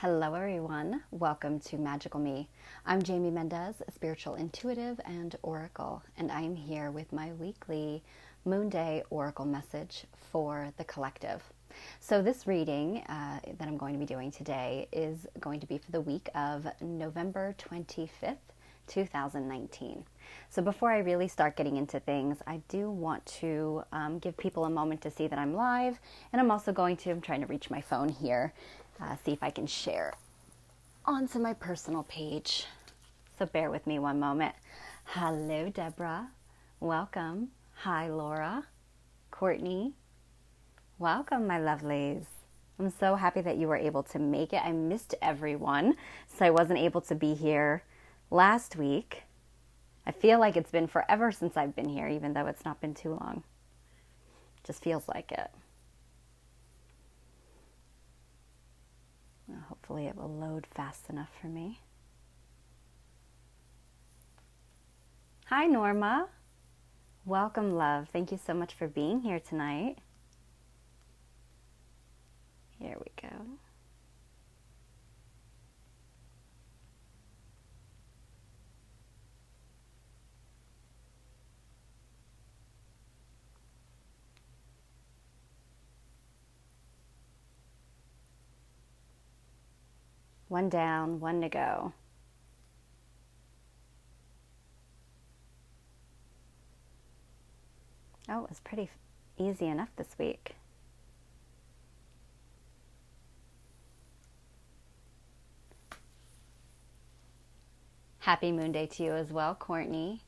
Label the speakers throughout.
Speaker 1: Hello everyone, welcome to Magical Me. I'm Jamie Mendez, a spiritual intuitive and oracle, and I am here with my weekly Moonday Oracle Message for the collective. So this reading that I'm going to be doing today is going to be for the week of November 25th, 2019. So before I really start getting into things, I do want to give people a moment to see that I'm live, and I'm trying to reach my phone here, see if I can share onto my personal page. So bear with me one moment. Hello, Deborah. Welcome. Hi, Laura. Courtney. Welcome, my lovelies. I'm so happy that you were able to make it. I missed everyone, so I wasn't able to be here last week. I feel like it's been forever since I've been here, even though it's not been too long. Just feels like it. Hopefully it will load fast enough for me. Hi, Norma. Welcome, love. Thank you so much for being here tonight. Here we go. One down, one to go. Oh, it was pretty easy enough this week. Happy Moonday to you as well, Courtney.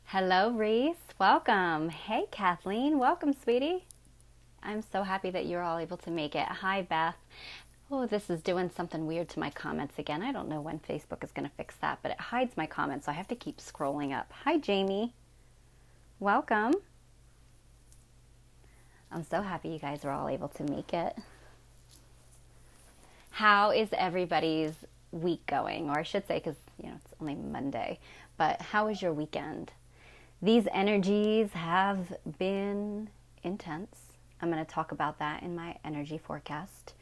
Speaker 1: Hello, Reese. Welcome. Hey, Kathleen. Welcome, sweetie. I'm so happy that you're all able to make it. Hi, Beth. Oh, this is doing something weird to my comments again. I don't know when Facebook is going to fix that, but it hides my comments, so I have to keep scrolling up. Hi, Jamie. Welcome. I'm so happy you guys are all able to make it. How is everybody's week going? Or I should say, because, it's only Monday, but how was your weekend? These energies have been intense. I'm going to talk about that in my energy forecast.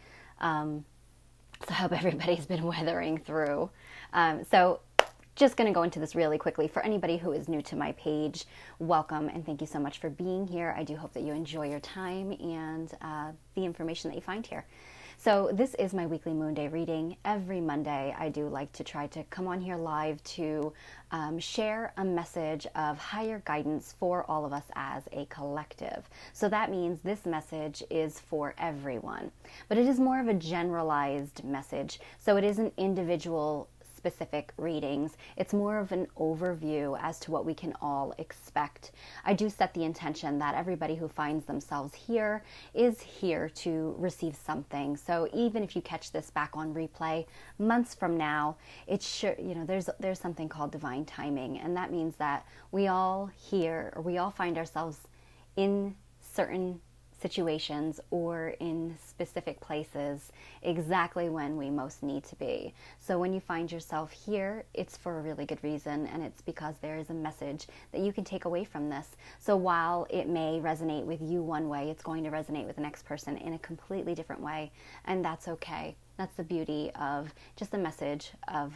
Speaker 1: So I hope everybody's been weathering through. So just going to go into this really quickly. For anybody who is new to my page, welcome and thank you so much for being here. I do hope that you enjoy your time and the information that you find here. So this is my weekly Moonday reading. Every Monday, I do like to try to come on here live to share a message of higher guidance for all of us as a collective. So that means this message is for everyone, but it is more of a generalized message. So it isn't individual specific readings. It's more of an overview as to what we can all expect. I do set the intention that everybody who finds themselves here is here to receive something. So even if you catch this back on replay months from now, it's sure, there's something called divine timing, and that means that we all find ourselves in certain situations or in specific places exactly when we most need to be. So when you find yourself here, it's for a really good reason, and it's because there is a message that you can take away from this. So while it may resonate with you one way, it's going to resonate with the next person in a completely different way, and that's okay. That's the beauty of just a message of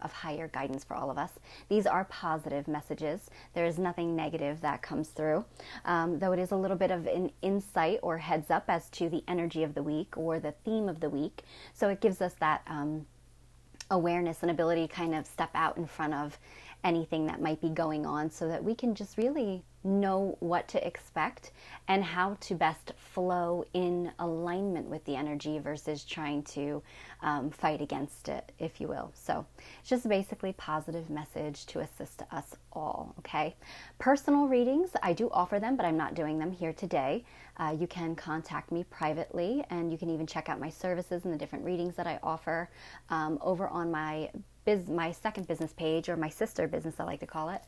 Speaker 1: higher guidance for all of us. These are positive messages. There is nothing negative that comes through, though it is a little bit of an insight or heads up as to the energy of the week or the theme of the week. So it gives us that awareness and ability to kind of step out in front of anything that might be going on so that we can just really know what to expect and how to best flow in alignment with the energy versus trying to fight against it, if you will. So it's just basically positive message to assist us all, okay? Personal readings, I do offer them, but I'm not doing them here today. You can contact me privately, and you can even check out my services and the different readings that I offer over on my second business page, or my sister business, I like to call it,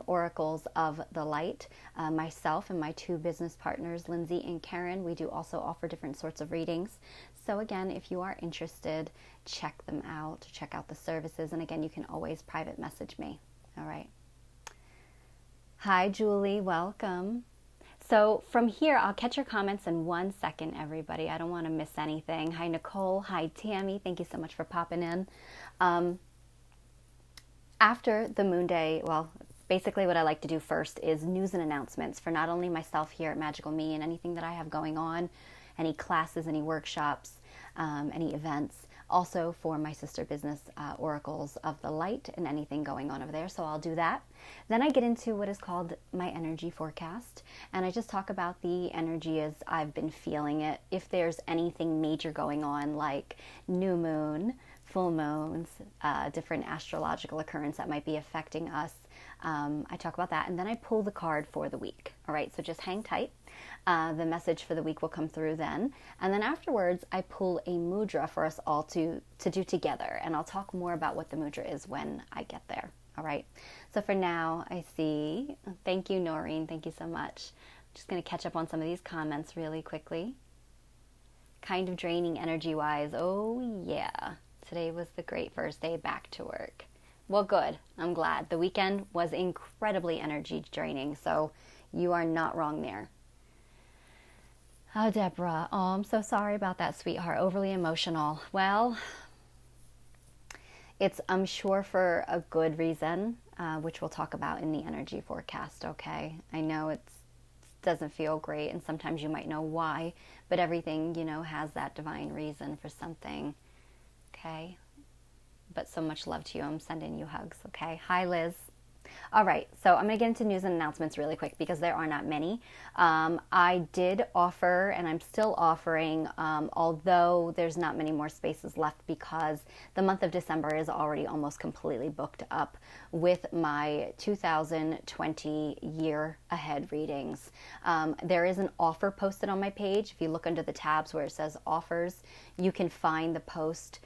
Speaker 1: Oracles of the Light. Myself and my two business partners, Lindsay and Karen, we do also offer different sorts of readings. So again, if you are interested, check them out, check out the services, and again, you can always private message me. All right. Hi, Julie. Welcome. So from here, I'll catch your comments in 1 second, everybody. I don't want to miss anything. Hi, Nicole. Hi, Tammy. Thank you so much for popping in. After the Moonday, well, basically what I like to do first is news and announcements for not only myself here at Magical Me and anything that I have going on, any classes, any workshops, any events, also for my sister business, Oracles of the Light, and anything going on over there. So I'll do that. Then I get into what is called my energy forecast, and I just talk about the energy as I've been feeling it. If there's anything major going on, like new moon, full moons, different astrological occurrence that might be affecting us, I talk about that, and then I pull the card for the week. All right, so just hang tight. The message for the week will come through then. And then afterwards, I pull a mudra for us all to do together. And I'll talk more about what the mudra is when I get there. All right. So for now, I see. Thank you, Noreen. Thank you so much. I'm just going to catch up on some of these comments really quickly. Kind of draining energy-wise. Oh, yeah. Today was the great first day back to work. Well, good. I'm glad. The weekend was incredibly energy draining. So you are not wrong there. Oh, Deborah. Oh, I'm so sorry about that, sweetheart. Overly emotional. Well, it's, I'm sure, for a good reason, which we'll talk about in the energy forecast, okay? I know it doesn't feel great, and sometimes you might know why, but everything, you know, has that divine reason for something, okay? But so much love to you. I'm sending you hugs, okay? Hi, Liz. All right, so I'm going to get into news and announcements really quick because there are not many. I did offer, and I'm still offering, although there's not many more spaces left because the month of December is already almost completely booked up with my 2020 year ahead readings. There is an offer posted on my page. If you look under the tabs where it says offers, you can find the post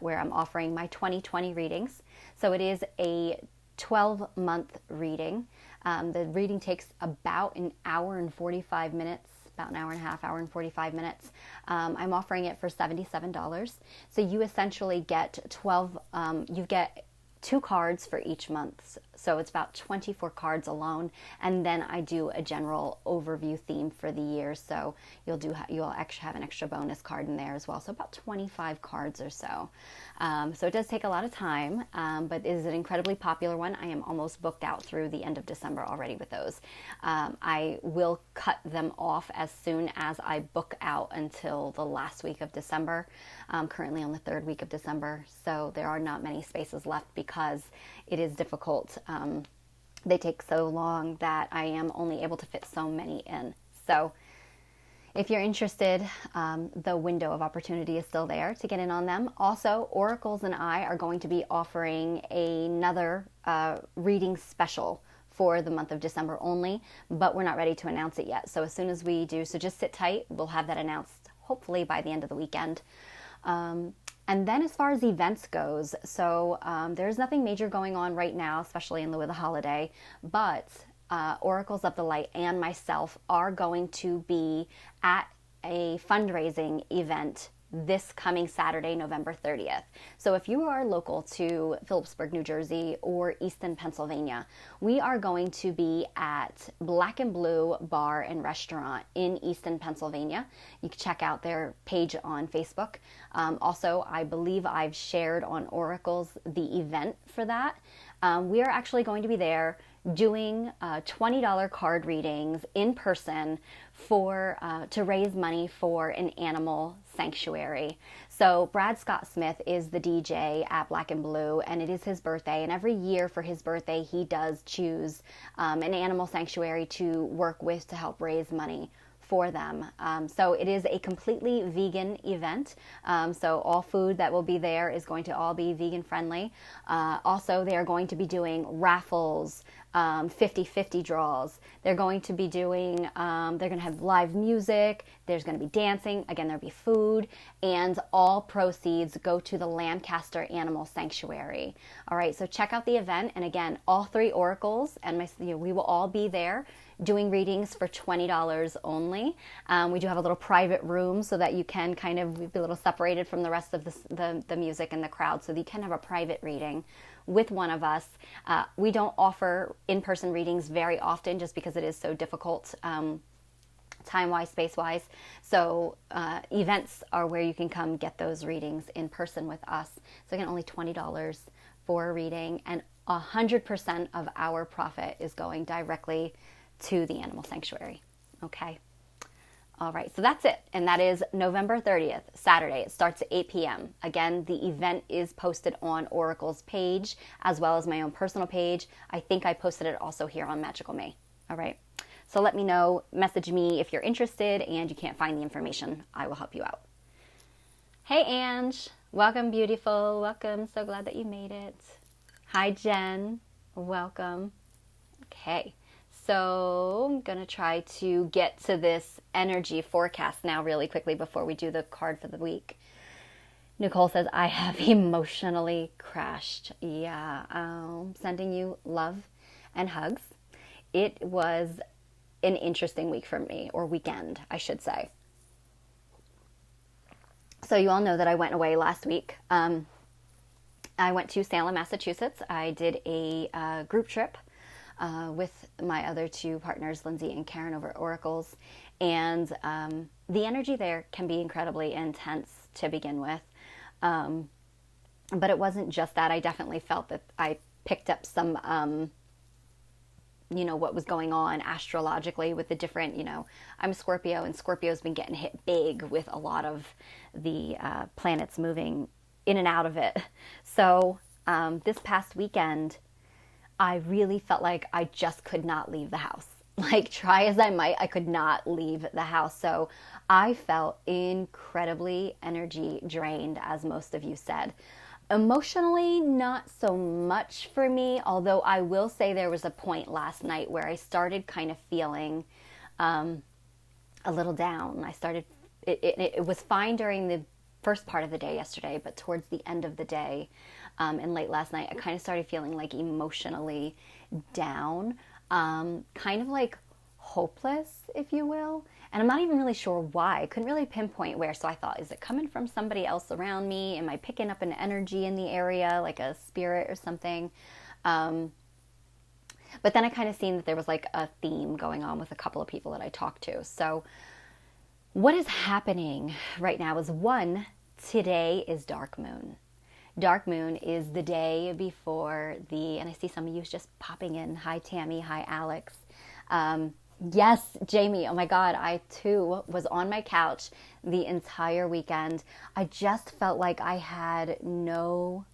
Speaker 1: where I'm offering my 2020 readings. So it is a 12-month reading. The reading takes about an hour and 45 minutes, about an hour and a half, hour and 45 minutes. I'm offering it for $77. So you essentially get you get 2 cards for each month. So it's about 24 cards alone. And then I do a general overview theme for the year. So you'll actually have an extra bonus card in there as well. So about 25 cards or so. So it does take a lot of time, but it is an incredibly popular one. I am almost booked out through the end of December already with those. I will cut them off as soon as I book out until the last week of December. I'm currently on the 3rd week of December, so there are not many spaces left because it is difficult. They take so long that I am only able to fit so many in. So if you're interested, the window of opportunity is still there to get in on them. Also, Oracles and I are going to be offering another reading special for the month of December only, but we're not ready to announce it yet. So as soon as we do, so just sit tight. We'll have that announced hopefully by the end of the weekend. And then as far as events goes, so there's nothing major going on right now, especially in lieu of the holiday, but Oracles of the Light and myself are going to be at a fundraising event this coming Saturday, November 30th. So if you are local to Phillipsburg, New Jersey, or Easton, Pennsylvania, we are going to be at Black and Blue Bar and Restaurant in Easton, Pennsylvania. You can check out their page on Facebook. Also, I believe I've shared on Oracles the event for that. We are actually going to be there doing $20 card readings in person to raise money for an animal sanctuary. So Brad Scott Smith is the DJ at Black and Blue, and it is his birthday. And every year for his birthday, he does choose an animal sanctuary to work with to help raise money for them. So it is a completely vegan event. So all food that will be there is going to all be vegan friendly. Also, they are going to be doing raffles, 50-50 draws. They're going to be doing, they're going to have live music. There's going to be dancing. Again, there'll be food, and all proceeds go to the Lancaster Animal Sanctuary. All right, so check out the event. And again, all 3 oracles and we will all be there doing readings for $20 only. We do have a little private room so that you can kind of be a little separated from the rest of the music and the crowd, so that you can have a private reading with one of us. We don't offer in-person readings very often just because it is so difficult time-wise, space-wise. So events are where you can come get those readings in person with us. So again, only $20 for a reading, and 100% of our profit is going directly to the animal sanctuary. Okay. All right. So that's it. And that is November 30th, Saturday. It starts at 8 p.m. Again, the event is posted on Oracle's page as well as my own personal page. I think I posted it also here on Magical May. All right. So let me know, message me if you're interested and you can't find the information. I will help you out. Hey, Ange. Welcome, beautiful. Welcome. So glad that you made it. Hi, Jen. Welcome. Okay. So I'm going to try to get to this energy forecast now really quickly before we do the card for the week. Nicole says, I have emotionally crashed. Yeah. Sending you love and hugs. It was an interesting week for me, or weekend, I should say. So you all know that I went away last week. I went to Salem, Massachusetts. I did a group trip with my other two partners, Lindsay and Karen, over at Oracles. And the energy there can be incredibly intense to begin with. But it wasn't just that. I definitely felt that I picked up some what was going on astrologically with the different, I'm a Scorpio, and Scorpio's been getting hit big with a lot of the planets moving in and out of it. So this past weekend, I really felt like I just could not leave the house. Like, try as I might, I could not leave the house. So I felt incredibly energy drained, as most of you said. Emotionally, not so much for me, although I will say there was a point last night where I started kind of feeling a little down. It was fine during the first part of the day yesterday, but towards the end of the day and late last night, I kind of started feeling like emotionally down, kind of like hopeless, if you will. And I'm not even really sure why. I couldn't really pinpoint where. So I thought, is it coming from somebody else around me? Am I picking up an energy in the area, like a spirit or something? But then I kind of seen that there was like a theme going on with a couple of people that I talked to. So what is happening right now is, one, today is dark moon. Dark moon is the day before and I see some of you just popping in. Hi, Tammy. Hi, Alex. Yes, Jamie. Oh my God. I too was on my couch the entire weekend. I just felt like I had no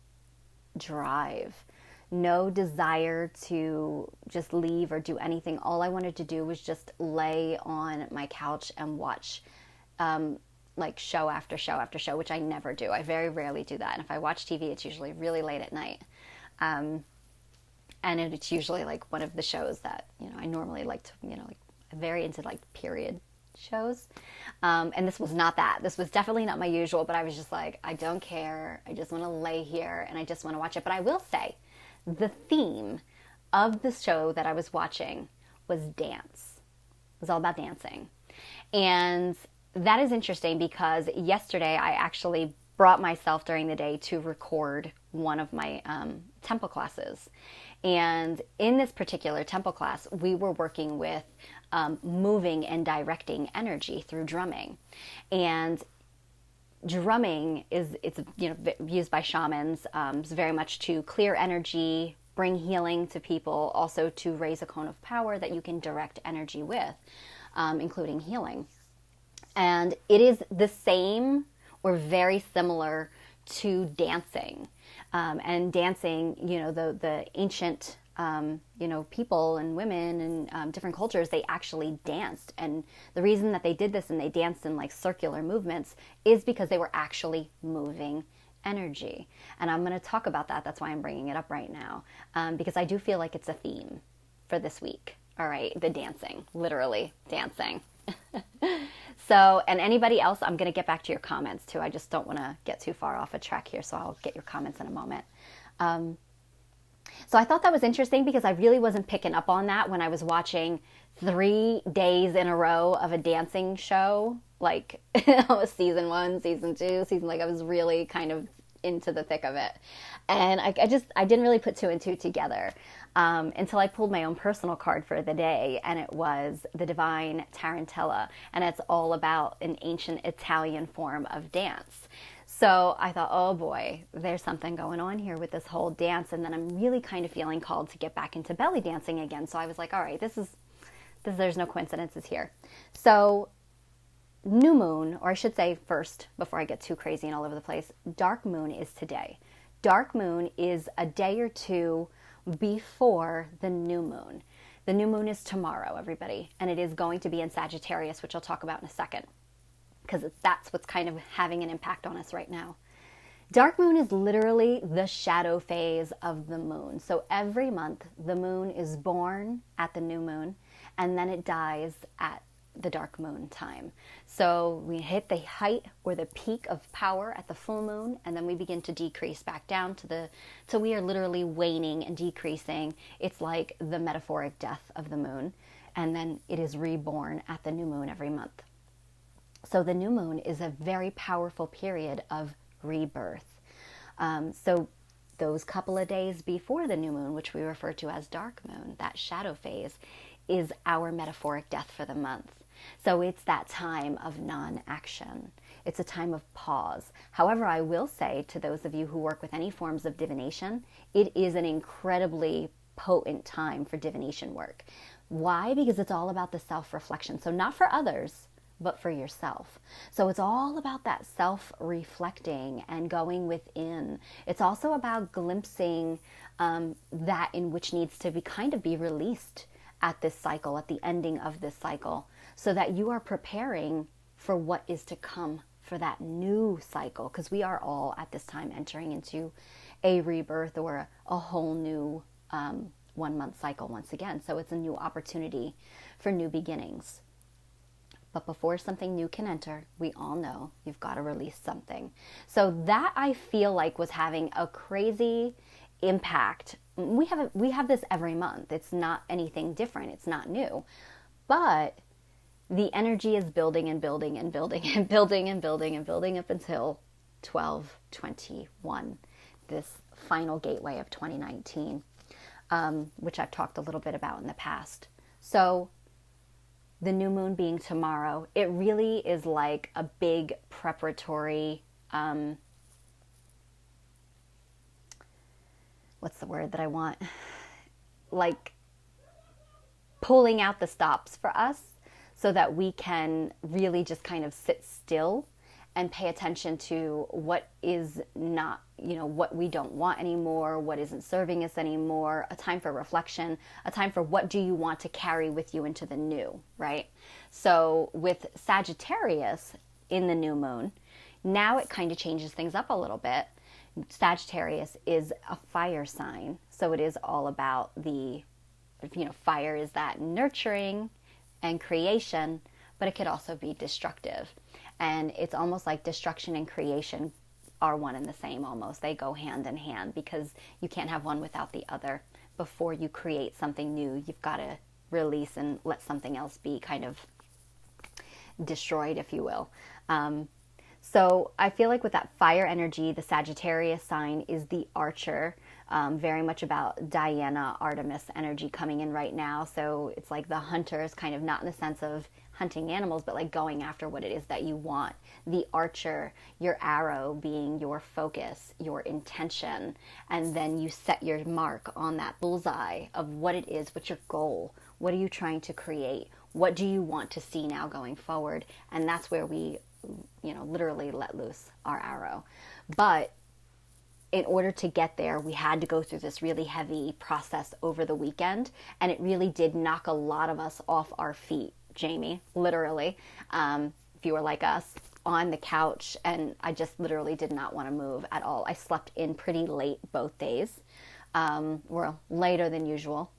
Speaker 1: drive, no desire to just leave or do anything. All I wanted to do was just lay on my couch and watch like show after show after show, which I never do. I very rarely do that. And if I watch TV, it's usually really late at night. And it's usually like one of the shows that, I normally like to, like very into like period shows. And this was not that. This was definitely not my usual, but I was just like, I don't care. I just want to lay here and I just want to watch it. But I will say the theme of the show that I was watching was dance. It was all about dancing. And that is interesting because yesterday I actually brought myself during the day to record one of my temple classes. And in this particular temple class, we were working with moving and directing energy through drumming. And drumming it's used by shamans. It's very much to clear energy, bring healing to people, also to raise a cone of power that you can direct energy with, including healing. And it is the same or very similar to dancing. And dancing, the ancient, people and women and different cultures, they actually danced. And the reason that they did this and they danced in like circular movements is because they were actually moving energy. And I'm going to talk about that. That's why I'm bringing it up right now, because I do feel like it's a theme for this week. All right, the dancing, literally dancing. So, and anybody else, I'm going to get back to your comments too. I just don't want to get too far off a track here, so I'll get your comments in a moment. So I thought that was interesting because I really wasn't picking up on that when I was watching 3 days in a row of a dancing show, like season 1, season 2, I was really kind of into the thick of it. And I didn't really put two and two together until I pulled my own personal card for the day, and it was the Divine Tarantella, and it's all about an ancient Italian form of dance. So I thought, oh boy, there's something going on here with this whole dance, and then I'm really kind of feeling called to get back into belly dancing again. So I was like, all right, there's no coincidences here. So new moon, or I should say first, before I get too crazy and all over the place, dark moon is today. Dark moon is a day or two before the new moon. The new moon is tomorrow, everybody, and it is going to be in Sagittarius, which I'll talk about in a second, because that's what's kind of having an impact on us right now. Dark moon is literally the shadow phase of the moon. So every month, the moon is born at the new moon, and then it dies at the dark moon time. So we hit the height or the peak of power at the full moon, and then we begin to decrease back down so we are literally waning and decreasing. It's like the metaphoric death of the moon, and then it is reborn at the new moon every month. So the new moon is a very powerful period of rebirth. So those couple of days before the new moon, which we refer to as dark moon, that shadow phase, is our metaphoric death for the month. So it's that time of non-action. It's a time of pause. However, I will say to those of you who work with any forms of divination, it is an incredibly potent time for divination work. Why? Because it's all about the self-reflection. So not for others, but for yourself. So it's all about that self-reflecting and going within. It's also about glimpsing that in which needs to be released at this cycle, at the ending of this cycle, so that you are preparing for what is to come for that new cycle, because we are all at this time entering into a rebirth or a whole new 1 month cycle once again. So it's a new opportunity for new beginnings. But before something new can enter, we all know you've got to release something. So that, I feel like, was having a crazy impact. We have this every month. It's not anything different. It's not new. But the energy is building and building and building and building and building and building up until 12/21, this final gateway of 2019, which I've talked a little bit about in the past. So the new moon being tomorrow, it really is like a big preparatory, what's the word that I want? Like pulling out the stops for us so that we can really just kind of sit still and pay attention to what is not, what we don't want anymore, what isn't serving us anymore, a time for reflection, a time for what do you want to carry with you into the new, right? So with Sagittarius in the new moon, now it kind of changes things up a little bit. Sagittarius is a fire sign, so it is all about fire is that nurturing and creation, but it could also be destructive. And it's almost like destruction and creation are one and the same almost. They go hand in hand because you can't have one without the other. Before you create something new, you've got to release and let something else be kind of destroyed, if you will. So I feel like with that fire energy, the Sagittarius sign is the archer, very much about Diana, Artemis energy coming in right now. So it's like the hunter is kind of not in the sense of hunting animals, but like going after what it is that you want. The archer, your arrow being your focus, your intention, and then you set your mark on that bullseye of what it is, what's your goal, what are you trying to create, what do you want to see now going forward, and that's where we literally let loose our arrow. But in order to get there, we had to go through this really heavy process over the weekend, and it really did knock a lot of us off our feet, Jamie, literally. If you were like us, on the couch, and I just literally did not want to move at all. I slept in pretty late both days, or later than usual,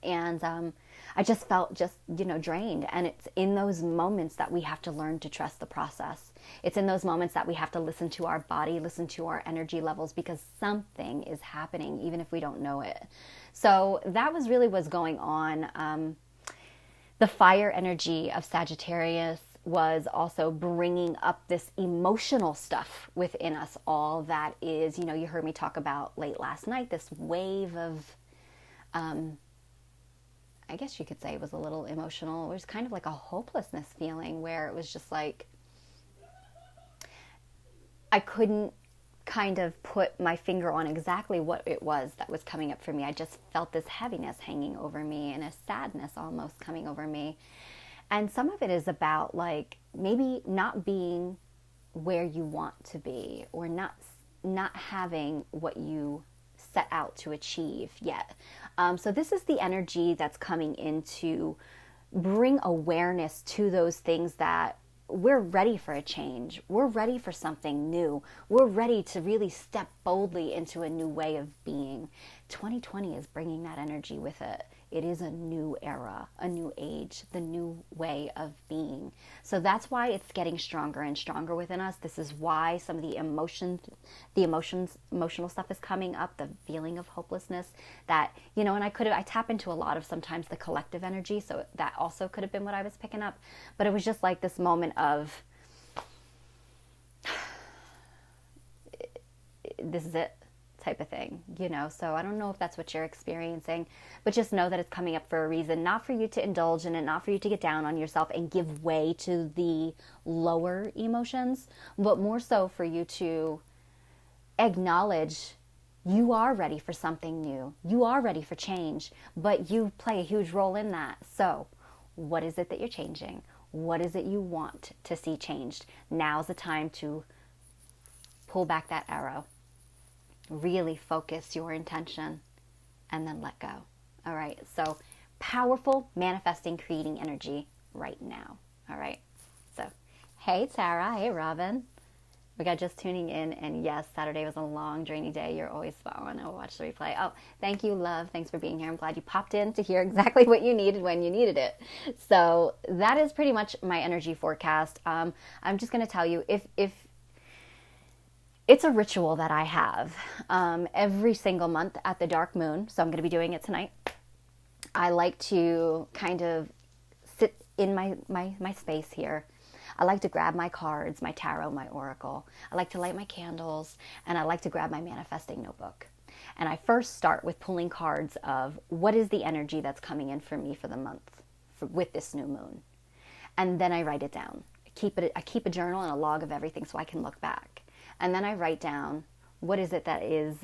Speaker 1: and I just felt drained. And it's in those moments that we have to learn to trust the process. It's in those moments that we have to listen to our body, listen to our energy levels, because something is happening, even if we don't know it. So that was going on. The fire energy of Sagittarius was also bringing up this emotional stuff within us all that is, you heard me talk about late last night, this wave of, I guess you could say it was a little emotional. It was kind of like a hopelessness feeling where it was just like, I couldn't kind of put my finger on exactly what it was that was coming up for me. I just felt this heaviness hanging over me and a sadness almost coming over me. And some of it is about like maybe not being where you want to be, or not having what you set out to achieve yet. So this is the energy that's coming in to bring awareness to those things that we're ready for a change. We're ready for something new. We're ready to really step boldly into a new way of being. 2020 is bringing that energy with it. It is a new era, a new age, the new way of being. So that's why it's getting stronger and stronger within us. This is why some of the emotional stuff is coming up, the feeling of hopelessness that, and I tap into a lot of sometimes the collective energy. So that also could have been what I was picking up. But it was just like this moment of, this is it. Type of thing, so I don't know if that's what you're experiencing, but just know that it's coming up for a reason, not for you to indulge in it, not for you to get down on yourself and give way to the lower emotions, but more so for you to acknowledge you are ready for something new, you are ready for change, but you play a huge role in that. So what is it that you're changing? What is it you want to see changed? Now's the time to pull back that arrow. Really focus your intention and then let go. All right. So powerful manifesting, creating energy right now. All right. So, hey, Tara. Hey, Robin. We got just tuning in. And yes, Saturday was a long, drainy day. You're always spot on. I'll watch the replay. Oh, thank you, love. Thanks for being here. I'm glad you popped in to hear exactly what you needed when you needed it. So that is pretty much my energy forecast. I'm just going to tell you, if it's a ritual that I have every single month at the dark moon. So I'm going to be doing it tonight. I like to kind of sit in my space here. I like to grab my cards, my tarot, my oracle. I like to light my candles, and I like to grab my manifesting notebook. And I first start with pulling cards of what is the energy that's coming in for me for the month with this new moon. And then I write it down. I keep a journal and a log of everything so I can look back. And then I write down what is it that is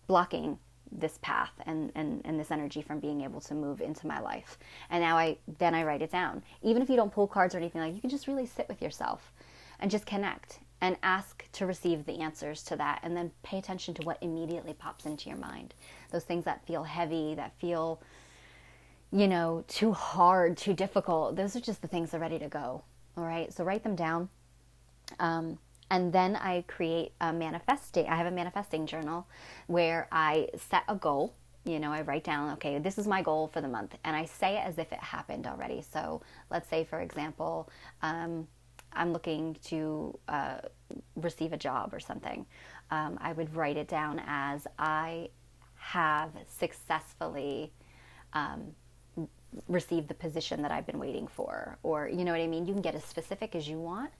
Speaker 1: blocking this path and this energy from being able to move into my life. And now I write it down. Even if you don't pull cards or anything, like, you can just really sit with yourself and just connect and ask to receive the answers to that, and then pay attention to what immediately pops into your mind. Those things that feel heavy, that feel, too hard, too difficult. Those are just the things that are ready to go. All right. So write them down. And then I create I have a manifesting journal where I set a goal. I write down, okay, this is my goal for the month. And I say it as if it happened already. So let's say, for example, I'm looking to receive a job or something. I would write it down as I have successfully received the position that I've been waiting for. Or, you know what I mean? You can get as specific as you want.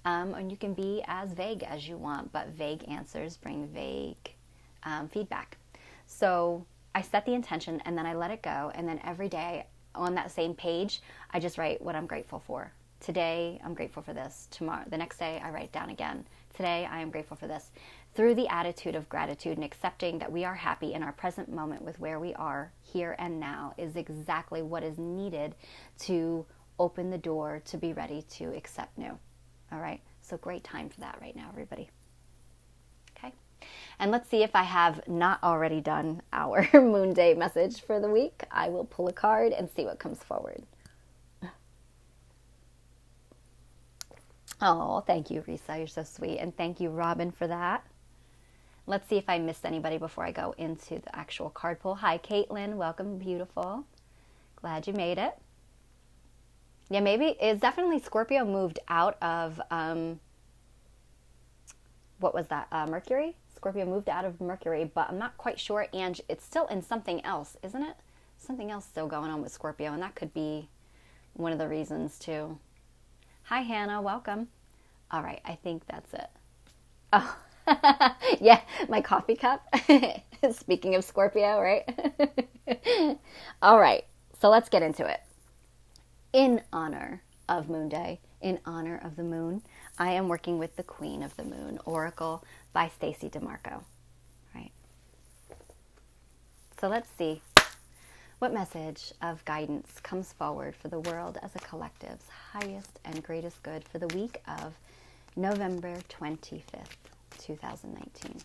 Speaker 1: And you can be as vague as you want, but vague answers bring vague feedback. So I set the intention and then I let it go. And then every day on that same page, I just write what I'm grateful for. Today, I'm grateful for this. Tomorrow, the next day, I write it down again. Today, I am grateful for this. Through the attitude of gratitude and accepting that we are happy in our present moment with where we are here and now is exactly what is needed to open the door to be ready to accept new. All right, so great time for that right now, everybody. Okay, and let's see if I have not already done our Moonday message for the week. I will pull a card and see what comes forward. Oh, thank you, Risa. You're so sweet. And thank you, Robin, for that. Let's see if I missed anybody before I go into the actual card pull. Hi, Caitlin. Welcome, beautiful. Glad you made it. Yeah, maybe it's definitely Scorpio moved out of, what was that, Mercury? Scorpio moved out of Mercury, but I'm not quite sure. And it's still in something else, isn't it? Something else still going on with Scorpio, and that could be one of the reasons too. Hi, Hannah. Welcome. All right. I think that's it. Oh, yeah. My coffee cup. Speaking of Scorpio, right? All right. So let's get into it. In honor of Moonday, in honor of the moon, I am working with the Queen of the Moon, Oracle by Stacey DeMarco. Right. So let's see what message of guidance comes forward for the world as a collective's highest and greatest good for the week of November 25th, 2019.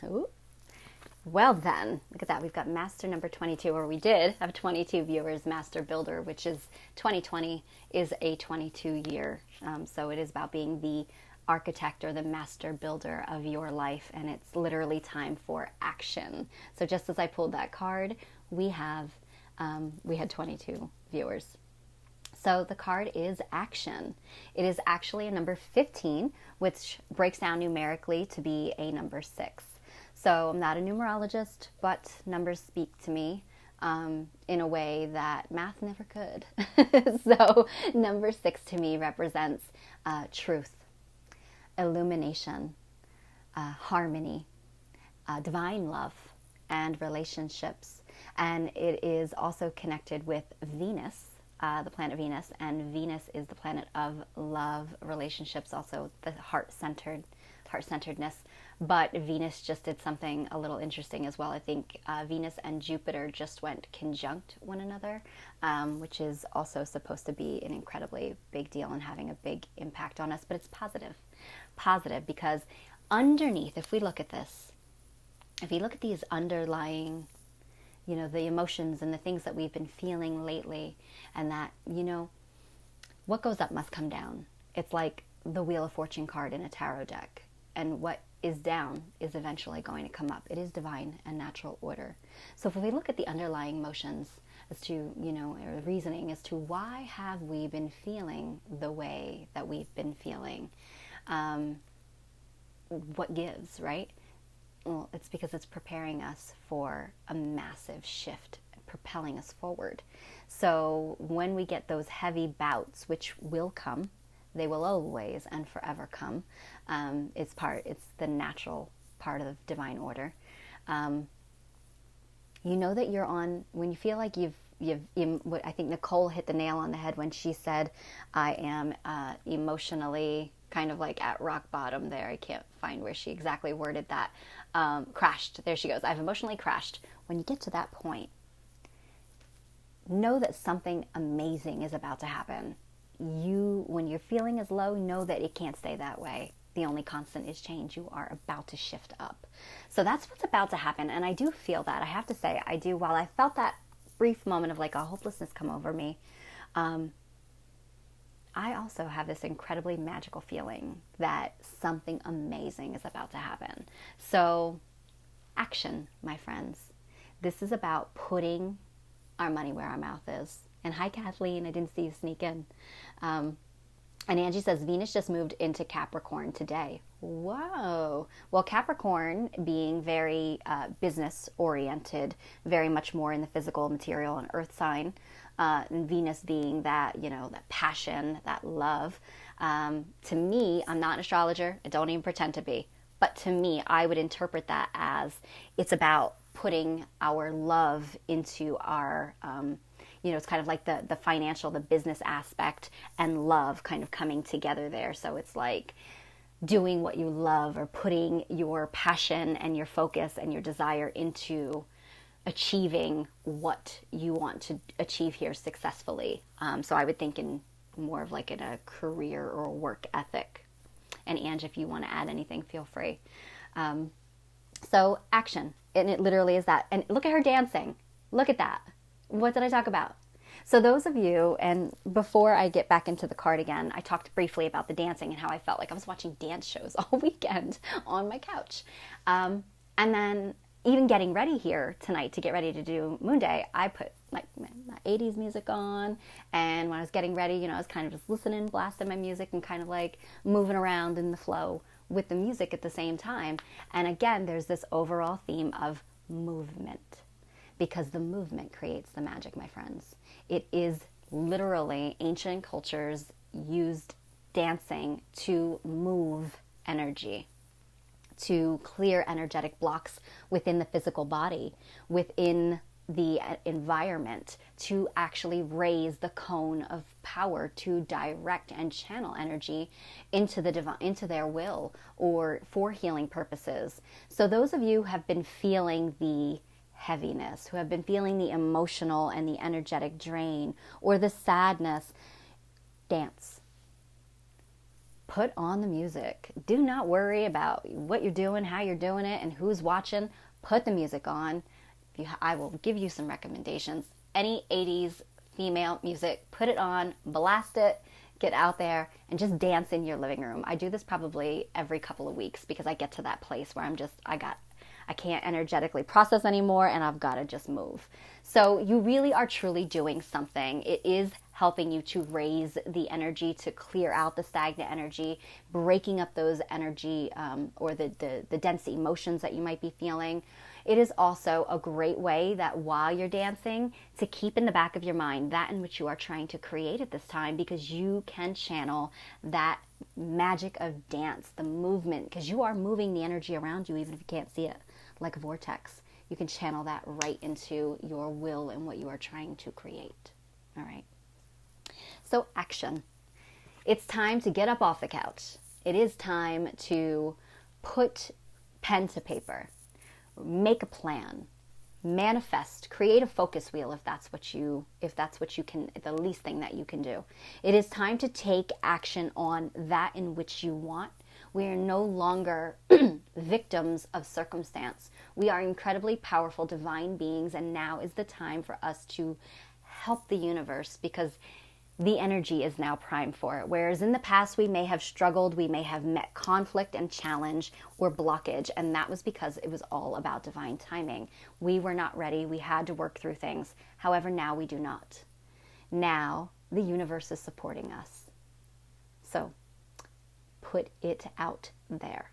Speaker 1: Ooh. Well then, look at that. We've got Master number 22, or we did have 22 viewers, Master Builder, which is 2020 is a 22 year. So it is about being the architect or the master builder of your life. And it's literally time for action. So just as I pulled that card, we had 22 viewers. So the card is action. It is actually a number 15, which breaks down numerically to be a number 6. So I'm not a numerologist, but numbers speak to me in a way that math never could. So number 6 to me represents truth, illumination, harmony, divine love, and relationships. And it is so connected with Venus, the planet Venus, and Venus is the planet of love, relationships, also the heart-centeredness. But Venus just did something a little interesting as well. I think Venus and Jupiter just went conjunct one another, which is also supposed to be an incredibly big deal and having a big impact on us. But it's positive. Positive because underneath, if we look at this, if you look at these underlying, the emotions and the things that we've been feeling lately, and that, what goes up must come down. It's like the Wheel of Fortune card in a tarot deck. And what is down is eventually going to come up. It is divine and natural order. So if we look at the underlying emotions as to, or reasoning as to why have we been feeling the way that we've been feeling, what gives, right? Well, it's because it's preparing us for a massive shift, propelling us forward. So when we get those heavy bouts, which will come, they will always and forever come. It's the natural part of divine order. You know that you're on, when you feel like I think Nicole hit the nail on the head when she said, I am emotionally kind of like at rock bottom there. I can't find where she exactly worded that. Crashed. There she goes. I've emotionally crashed. When you get to that point, know that something amazing is about to happen. When you're feeling as low, know that it can't stay that way. The only constant is change. You are about to shift up. So that's what's about to happen. And I do feel that. I have to say, I do. While I felt that brief moment of like a hopelessness come over me, I also have this incredibly magical feeling that something amazing is about to happen. So action, my friends. This is about putting our money where our mouth is. And hi, Kathleen. I didn't see you sneak in. And Angie says, Venus just moved into Capricorn today. Whoa. Well, Capricorn being very business-oriented, very much more in the physical, material, and earth sign. And Venus being that, that passion, that love. To me, I'm not an astrologer. I don't even pretend to be. But to me, I would interpret that as it's about putting our love into our... it's kind of like the financial, the business aspect and love kind of coming together there. So it's like doing what you love or putting your passion and your focus and your desire into achieving what you want to achieve here successfully. So I would think in more of like in a career or work ethic. And Ange, if you want to add anything, feel free. So action. And it literally is that. And look at her dancing. Look at that. What did I talk about? So those of you, and before I get back into the card again, I talked briefly about the dancing and how I felt like I was watching dance shows all weekend on my couch. And then even getting ready here tonight to get ready to do Moonday, I put like my 80s music on, and when I was getting ready, I was kind of just listening, blasting my music, and kind of like moving around in the flow with the music at the same time. And again, there's this overall theme of movement, because the movement creates the magic, my friends. It is literally ancient cultures used dancing to move energy, to clear energetic blocks within the physical body, within the environment, to actually raise the cone of power to direct and channel energy into the divine, into their will, or for healing purposes. So those of you who have been feeling the heaviness, who have been feeling the emotional and the energetic drain, or the sadness, dance. Put on the music. Do not worry about what you're doing, how you're doing it, and who's watching. Put the music on. I will give you some recommendations. Any 80s female music, put it on, blast it, get out there, and just dance in your living room. I do this probably every couple of weeks because I get to that place where I can't energetically process anymore, and I've got to just move. So you really are truly doing something. It is helping you to raise the energy, to clear out the stagnant energy, breaking up those energy or the dense emotions that you might be feeling. It is also a great way that while you're dancing, to keep in the back of your mind that in which you are trying to create at this time, because you can channel that magic of dance, the movement, because you are moving the energy around you even if you can't see it, like a vortex. You can channel that right into your will and what you are trying to create. All right. So action. It's time to get up off the couch. It is time to put pen to paper. Make a plan. Manifest. Create a focus wheel if that's what you can, the least thing that you can do. It is time to take action on that in which you want. We are no longer victims of circumstance. We are incredibly powerful divine beings, and now is the time for us to help the universe, because the energy is now primed for it. Whereas in the past we may have struggled, we may have met conflict and challenge or blockage, and that was because it was all about divine timing. We were not ready. We had to work through things. However, now we do not. Now the universe is supporting us. So put it out there.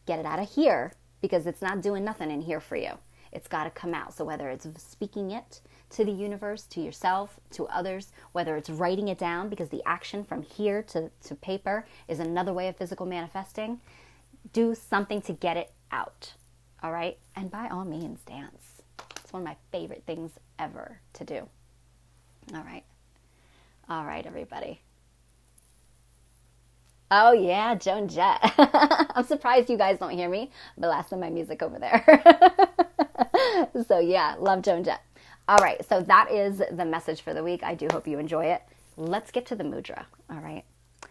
Speaker 1: Get it out of here, because it's not doing nothing in here for you. It's got to come out. So whether it's speaking it to the universe, to yourself, to others, whether it's writing it down, because the action from here to paper is another way of physical manifesting, do something to get it out. All right? And by all means, dance. It's one of my favorite things ever to do. All right. All right, everybody. Oh yeah, Joan Jett. I'm surprised you guys don't hear me blasting my music over there. So yeah, love Joan Jett. All right, so that is the message for the week. I do hope you enjoy it. Let's get to the mudra, all right?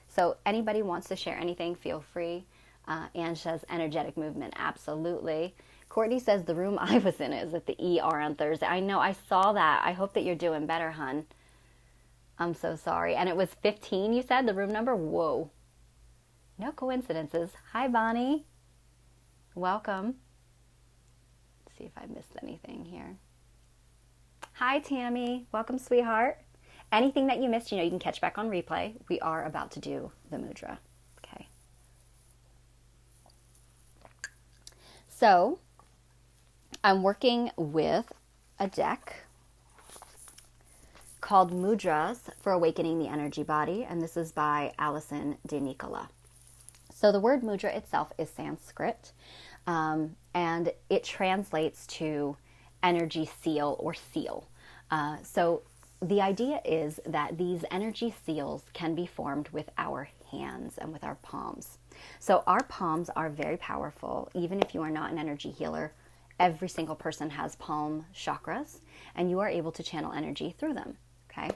Speaker 1: So anybody wants to share anything, feel free. Anne says energetic movement, absolutely. Courtney says the room I was in is at the ER on Thursday. I know, I saw that. I hope that you're doing better, hun. I'm so sorry. And it was 15, you said, the room number? Whoa. No coincidences. Hi, Bonnie. Welcome. Let's see if I missed anything here. Hi, Tammy. Welcome, sweetheart. Anything that you missed, you can catch back on replay. We are about to do the mudra. Okay. So, I'm working with a deck called Mudras for Awakening the Energy Body, and this is by Mendez-Magickal. So the word mudra itself is Sanskrit, and it translates to energy seal or seal. So the idea is that these energy seals can be formed with our hands and with our palms. So our palms are very powerful. Even if you are not an energy healer, every single person has palm chakras, and you are able to channel energy through them, okay?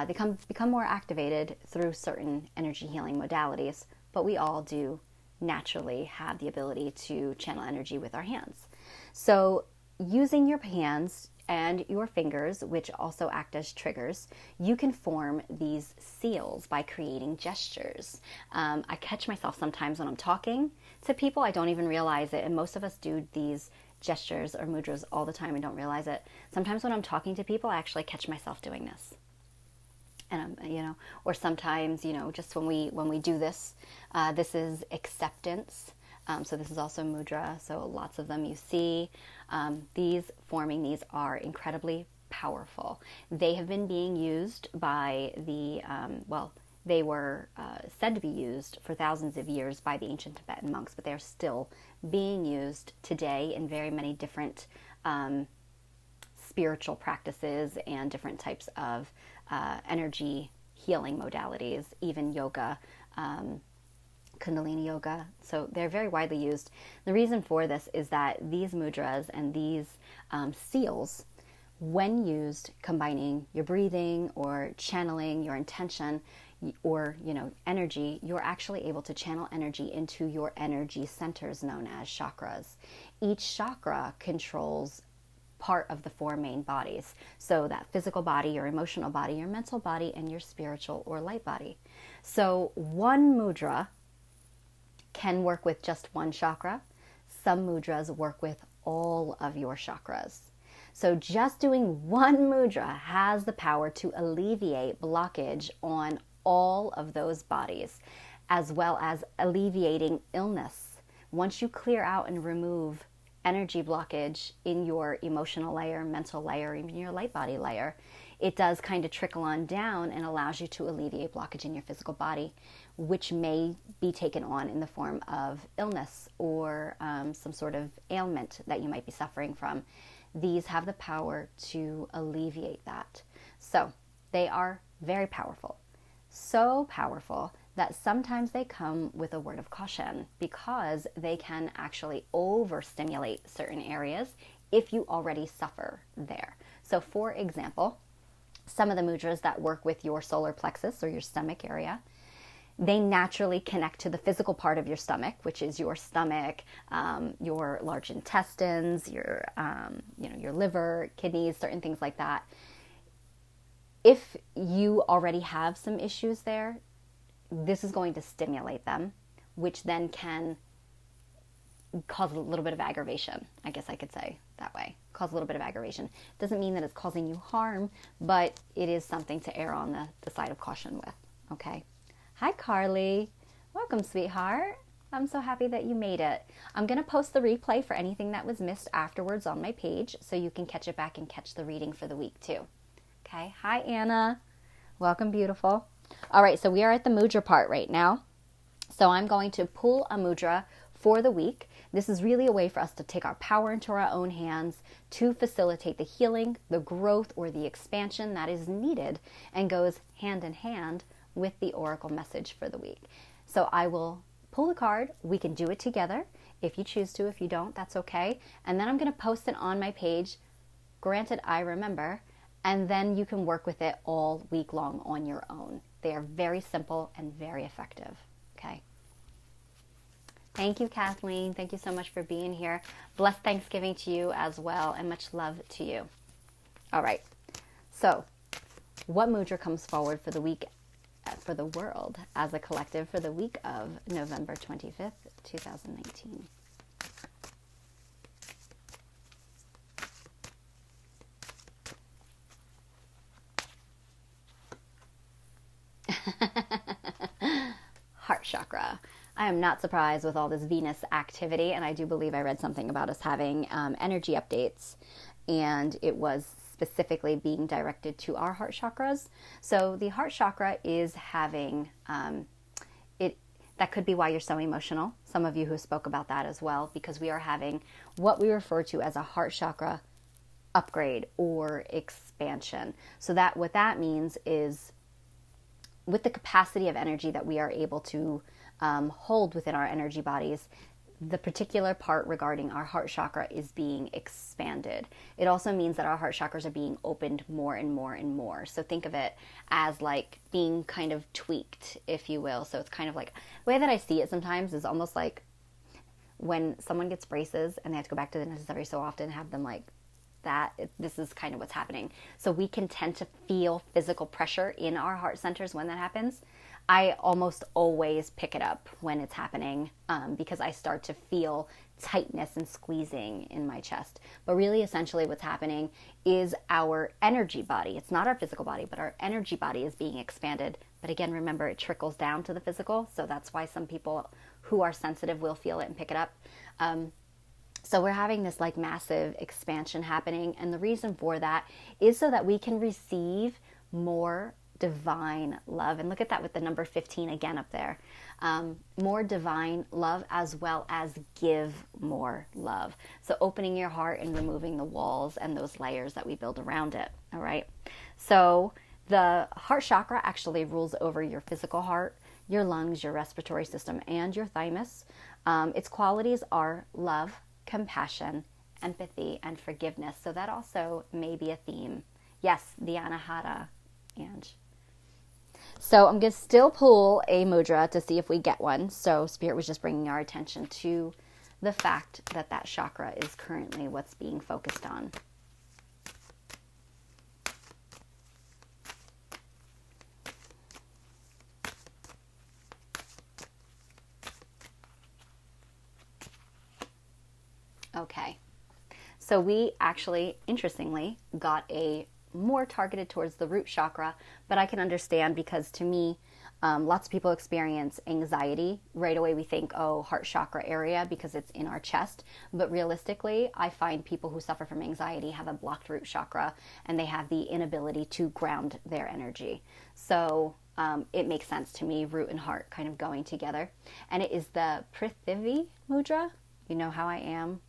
Speaker 1: They become more activated through certain energy healing modalities, but we all do naturally have the ability to channel energy with our hands. So using your hands and your fingers, which also act as triggers, you can form these seals by creating gestures. I catch myself sometimes when I'm talking to people, I don't even realize it, and most of us do these gestures or mudras all the time and don't realize it. Sometimes when I'm talking to people, I actually catch myself doing this. And or sometimes, just when we do this, this is acceptance. So this is also mudra. So lots of them you see. These are incredibly powerful. They have been being used by they were said to be used for thousands of years by the ancient Tibetan monks, but they're still being used today in very many different spiritual practices and different types of energy healing modalities, even yoga, Kundalini yoga. So they're very widely used. The reason for this is that these mudras and these seals, when used combining your breathing or channeling your intention or energy, you're actually able to channel energy into your energy centers known as chakras. Each chakra controls part of the four main bodies. So that physical body, your emotional body, your mental body, and your spiritual or light body. So one mudra can work with just one chakra. Some mudras work with all of your chakras. So just doing one mudra has the power to alleviate blockage on all of those bodies, as well as alleviating illness. Once you clear out and remove energy blockage in your emotional layer, mental layer, even your light body layer, it does kind of trickle on down and allows you to alleviate blockage in your physical body, which may be taken on in the form of illness or some sort of ailment that you might be suffering from. These have the power to alleviate that. So they are very powerful. So powerful that sometimes they come with a word of caution because they can actually overstimulate certain areas if you already suffer there. So for example, some of the mudras that work with your solar plexus or your stomach area, they naturally connect to the physical part of your stomach, which is your stomach, your large intestines, your liver, kidneys, certain things like that. If you already have some issues there, this is going to stimulate them, which then can cause a little bit of aggravation. I guess I could say that way. Cause a little bit of aggravation. Doesn't mean that it's causing you harm, but it is something to err on the side of caution with. Okay. Hi, Carly. Welcome, sweetheart. I'm so happy that you made it. I'm going to post the replay for anything that was missed afterwards on my page so you can catch it back and catch the reading for the week too. Okay. Hi, Anna. Welcome, beautiful. All right, so we are at the mudra part right now. So I'm going to pull a mudra for the week. This is really a way for us to take our power into our own hands to facilitate the healing, the growth, or the expansion that is needed and goes hand in hand with the oracle message for the week. So I will pull the card. We can do it together if you choose to. If you don't, that's okay. And then I'm going to post it on my page. Granted, I remember. And then you can work with it all week long on your own. They are very simple and very effective. Okay. Thank you, Kathleen. Thank you so much for being here. Blessed Thanksgiving to you as well, and much love to you. All right. So, what mudra comes forward for the week, for the world as a collective for the week of November 25th, 2019? Heart chakra. I am not surprised with all this Venus activity, and I do believe I read something about us having energy updates, and it was specifically being directed to our heart chakras. So the heart chakra is having it. That could be why you're so emotional. Some of you who spoke about that as well, because we are having what we refer to as a heart chakra upgrade or expansion. So that what that means is, with the capacity of energy that we are able to hold within our energy bodies, the particular part regarding our heart chakra is being expanded. It also means that our heart chakras are being opened more and more and more. So think of it as like being kind of tweaked, if you will. So it's kind of like, the way that I see it sometimes is almost like when someone gets braces and they have to go back to the dentist every so often, have them like that. This is kind of what's happening. So we can tend to feel physical pressure in our heart centers when that happens. I almost always pick it up when it's happening because I start to feel tightness and squeezing in my chest. But really, essentially what's happening is our energy body. It's not our physical body, but our energy body is being expanded. But again, remember, it trickles down to the physical. So that's why some people who are sensitive will feel it and pick it up. So we're having this like massive expansion happening. And the reason for that is so that we can receive more divine love. And look at that with the number 15 again up there. More divine love, as well as give more love. So opening your heart and removing the walls and those layers that we build around it. All right. So the heart chakra actually rules over your physical heart, your lungs, your respiratory system, and your thymus. Its qualities are love, compassion, empathy, and forgiveness. So that also may be a theme. Yes, the Anahata, Ange. So I'm going to still pull a mudra to see if we get one. So Spirit was just bringing our attention to the fact that that chakra is currently what's being focused on. Okay. So we actually, interestingly, got a more targeted towards the root chakra, but I can understand because to me, lots of people experience anxiety. Right away we think, oh, heart chakra area because it's in our chest. But realistically, I find people who suffer from anxiety have a blocked root chakra and they have the inability to ground their energy. So it makes sense to me, root and heart kind of going together. And it is the Prithvi mudra. You know how I am.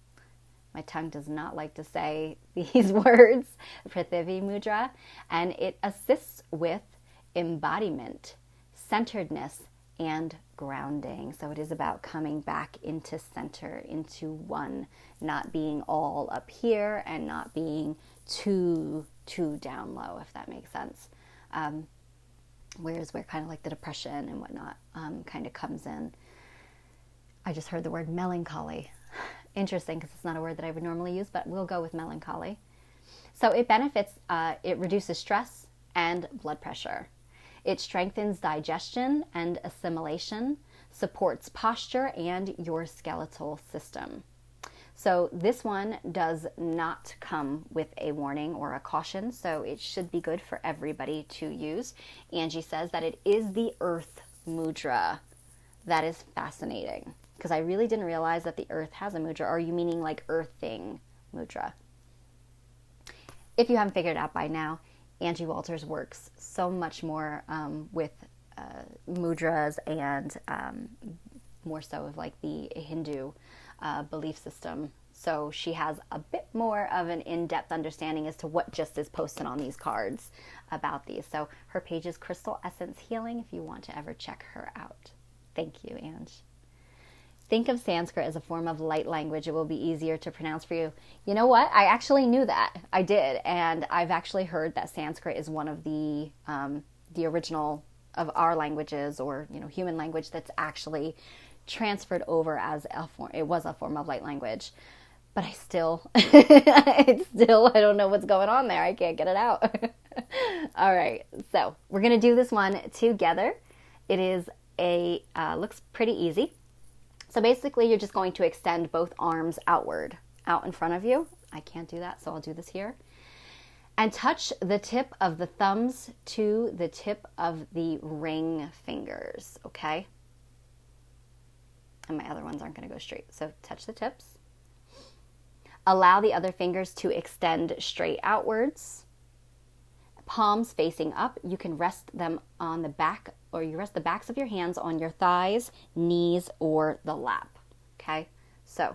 Speaker 1: My tongue does not like to say these words, Prithvi mudra, and it assists with embodiment, centeredness, and grounding. So it is about coming back into center, into one, not being all up here and not being too down low, if that makes sense. Whereas where kind of like the depression and whatnot kind of comes in. I just heard the word melancholy. Interesting, because it's not a word that I would normally use, but we'll go with melancholy. So it benefits, it reduces stress and blood pressure. It strengthens digestion and assimilation, supports posture and your skeletal system. So this one does not come with a warning or a caution, so it should be good for everybody to use. Angie says that it is the earth mudra. That is fascinating, because I really didn't realize that the earth has a mudra. Or are you meaning like earthing mudra? If you haven't figured it out by now, Angie Walters works so much more with mudras and more so of like the Hindu belief system. So she has a bit more of an in-depth understanding as to what just is posted on these cards about these. So her page is Crystal Essence Healing if you want to ever check her out. Thank you, Ange. Think of Sanskrit as a form of light language. It will be easier to pronounce for you. You know what? I actually knew that. I did. And I've actually heard that Sanskrit is one of the original of our languages, or, you know, human language that's actually transferred over as a form. It was a form of light language. But I still, I don't know what's going on there. I can't get it out. All right. So we're going to do this one together. It is looks pretty easy. So basically you're just going to extend both arms outward, out in front of you. I can't do that, so I'll do this here. And touch the tip of the thumbs to the tip of the ring fingers, okay? And my other ones aren't going to go straight. So touch the tips. Allow the other fingers to extend straight outwards. Palms facing up. You can rest them on the back, or you rest the backs of your hands on your thighs, knees, or the lap. Okay? So,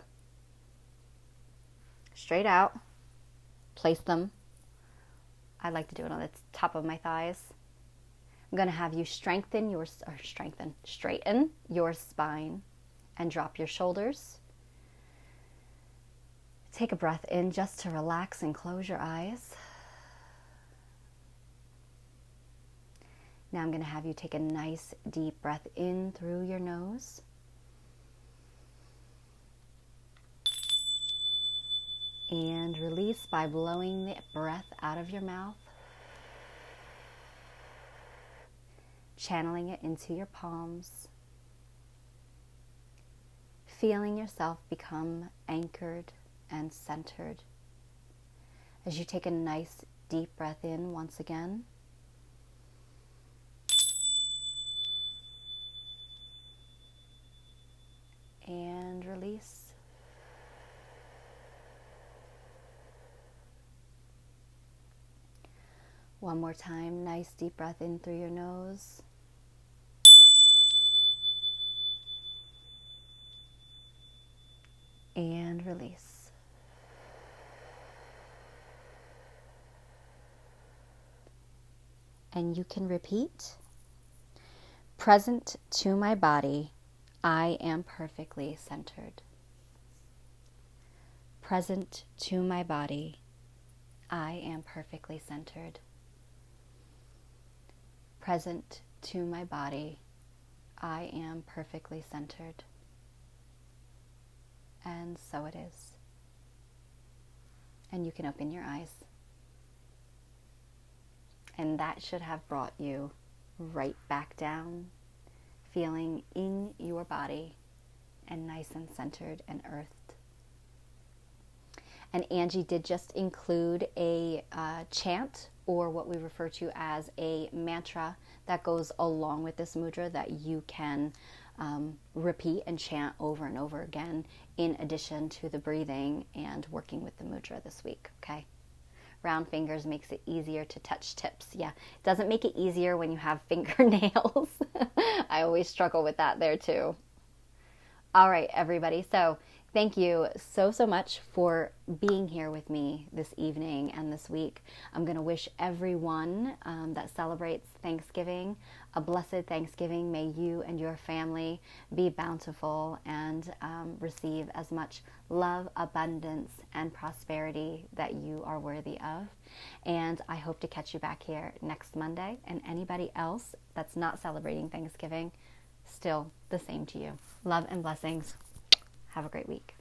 Speaker 1: straight out. Place them. I like to do it on the top of my thighs. I'm going to have you straighten your spine and drop your shoulders. Take a breath in just to relax and close your eyes. Now I'm going to have you take a nice deep breath in through your nose. And release by blowing the breath out of your mouth. Channeling it into your palms. feeling yourself become anchored and centered. As you take a nice deep breath in once again, and release. One more time, nice deep breath in through your nose. And release. And you can repeat, present to my body, I am perfectly centered. Present to my body, I am perfectly centered. Present to my body, I am perfectly centered. And so it is. And you can open your eyes. And that should have brought you right back down, feeling in your body and nice and centered and earthed. And Angie did just include a chant, or what we refer to as a mantra, that goes along with this mudra that you can repeat and chant over and over again, in addition to the breathing and working with the mudra this week, okay? Round fingers makes it easier to touch tips. Yeah, it doesn't make it easier when you have fingernails. I always struggle with that there too. All right, everybody. So thank you so much for being here with me this evening and this week. I'm going to wish everyone that celebrates Thanksgiving a blessed Thanksgiving. May you and your family be bountiful and receive as much love, abundance, and prosperity that you are worthy of. And I hope to catch you back here next Monday. And anybody else that's not celebrating Thanksgiving, still the same to you. Love and blessings. Have a great week.